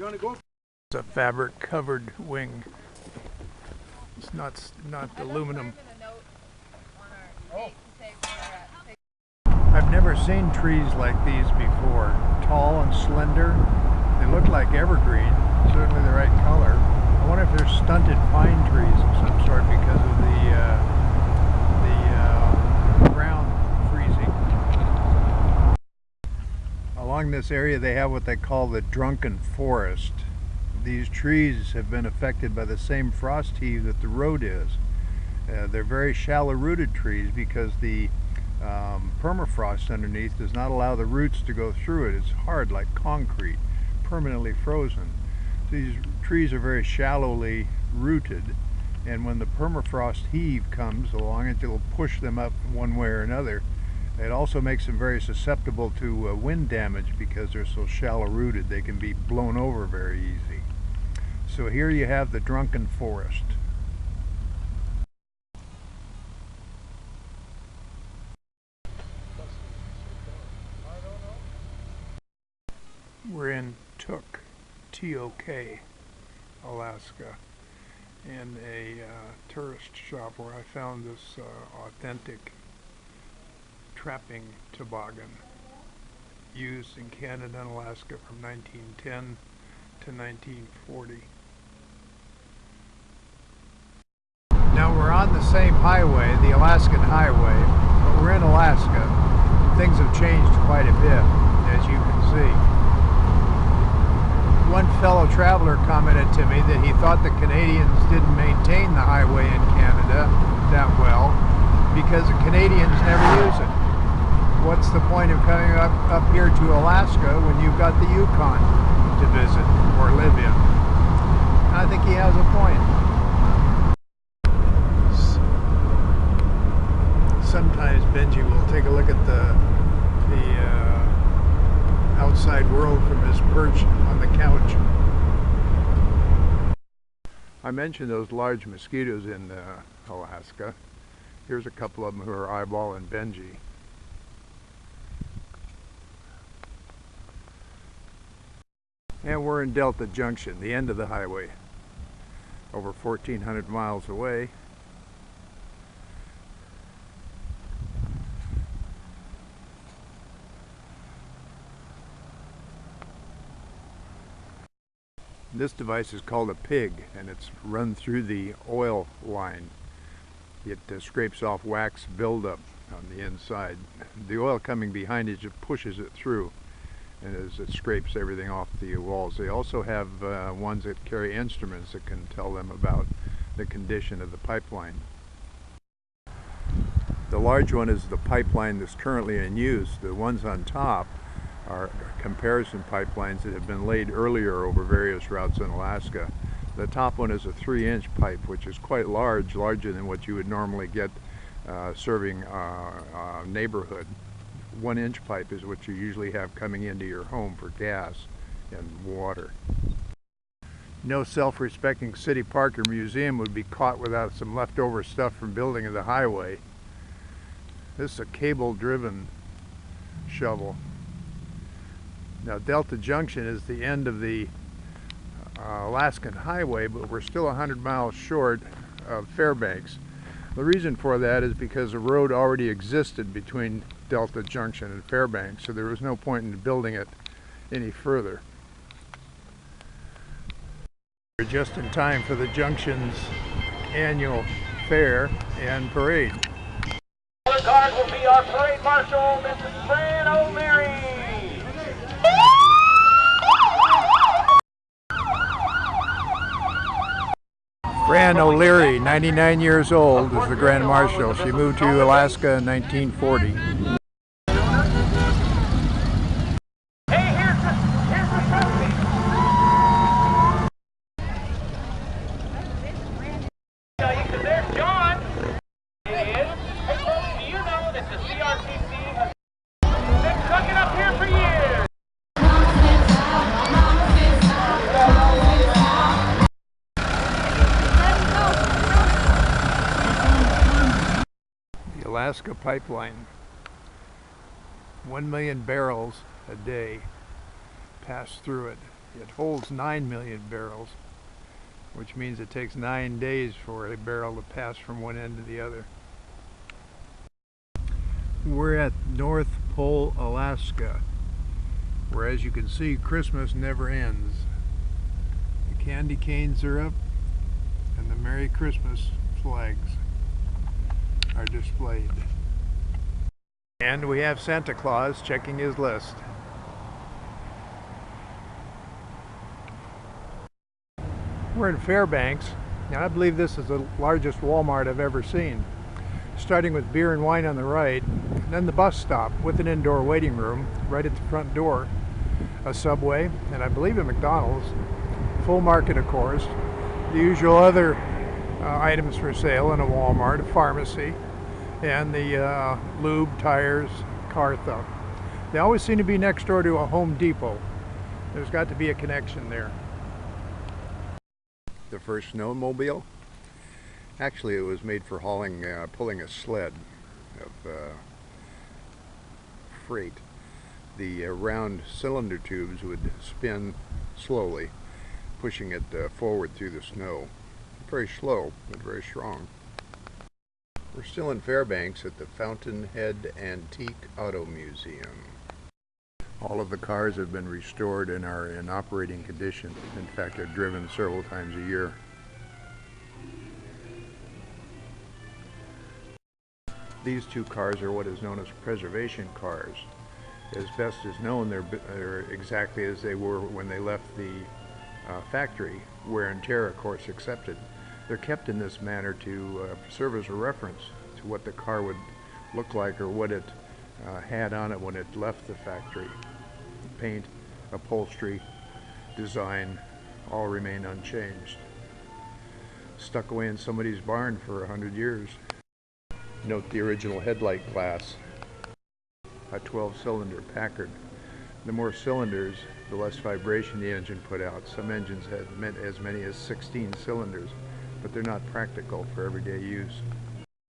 It's a fabric covered wing. It's not aluminum. I've never seen trees like these before. Tall and slender. They look like evergreen, certainly the right color. I wonder if they're stunted pine trees of some sort because of the ground freezing. Along this area they have what they call the drunken forest. These trees have been affected by the same frost heave that the road is. They're very shallow rooted trees because the permafrost underneath does not allow the roots to go through it. It's hard like concrete, permanently frozen. These trees are very shallowly rooted, and when the permafrost heave comes along, it'll push them up one way or another. It also makes them very susceptible to wind damage because they're so shallow rooted. They can be blown over very easy. So here you have the drunken forest. We're in Tuk, T-O-K, Alaska, in a tourist shop where I found this authentic trapping toboggan used in Canada and Alaska from 1910 to 1940. Now we're on the same highway, the Alaskan Highway, but we're in Alaska. Things have changed quite a bit, as you can see. One fellow traveler commented to me that he thought the Canadians didn't maintain the highway in Canada that well because the Canadians never use it. What's the point of coming up here to Alaska when you've got the Yukon to visit or live in? I think he has a point. Sometimes Benji will take a look at the outside world from his perch on the couch. I mentioned those large mosquitoes in Alaska. Here's a couple of them who are eyeballing Benji. And we're in Delta Junction, the end of the highway, over 1,400 miles away. This device is called a pig, and it's run through the oil line. It scrapes off wax buildup on the inside. The oil coming behind it just pushes it through, and as it scrapes everything off the walls. They also have ones that carry instruments that can tell them about the condition of the pipeline. The large one is the pipeline that's currently in use. The ones on top are comparison pipelines that have been laid earlier over various routes in Alaska. The top one is a 3-inch pipe, which is quite large, larger than what you would normally get serving a neighborhood. 1-inch pipe is what you usually have coming into your home for gas and water. No self-respecting city park or museum would be caught without some leftover stuff from building of the highway. This is a cable-driven shovel. Now Delta Junction is the end of the Alaskan Highway, but we're still 100 miles short of Fairbanks. The reason for that is because a road already existed between Delta Junction and Fairbanks, so there was no point in building it any further. We're just in time for the Junction's annual fair and parade. The guard will be our parade marshal, Mrs. Fran O'Leary. Fran O'Leary, 99 years old, is the Grand Marshal. She moved to Alaska in 1940. Hey, here's the trophy. There's John. It is. Hey, folks, do you know that the CRTC has been trucking up here for years? Alaska Pipeline. 1 million barrels a day pass through it. It holds 9 million barrels, which means it takes 9 days for a barrel to pass from one end to the other. We're at North Pole, Alaska, where, as you can see, Christmas never ends. The candy canes are up and the Merry Christmas flags are displayed. And we have Santa Claus checking his list. We're in Fairbanks. Now, I believe this is the largest Walmart I've ever seen. Starting with beer and wine on the right, and then the bus stop with an indoor waiting room right at the front door, a Subway, and I believe a McDonald's, full market of course, the usual other items for sale in a Walmart, a pharmacy, and the lube, tires, Cartha. They always seem to be next door to a Home Depot. There's got to be a connection there. The first snowmobile? Actually, it was made for hauling, pulling a sled of freight. The round cylinder tubes would spin slowly, pushing it forward through the snow. Very slow, but very strong. We're still in Fairbanks at the Fountainhead Antique Auto Museum. All of the cars have been restored and are in operating condition. In fact, they're driven several times a year. These two cars are what is known as preservation cars. As best as known, they're exactly as they were when they left the factory, wear and tear, of course, accepted. They're kept in this manner to serve as a reference to what the car would look like or what it had on it when it left the factory. Paint, upholstery, design, all remain unchanged. Stuck away in somebody's barn for 100 years. Note the original headlight glass, a 12-cylinder Packard. The more cylinders, the less vibration the engine put out. Some engines had as many as 16 cylinders, but they're not practical for everyday use.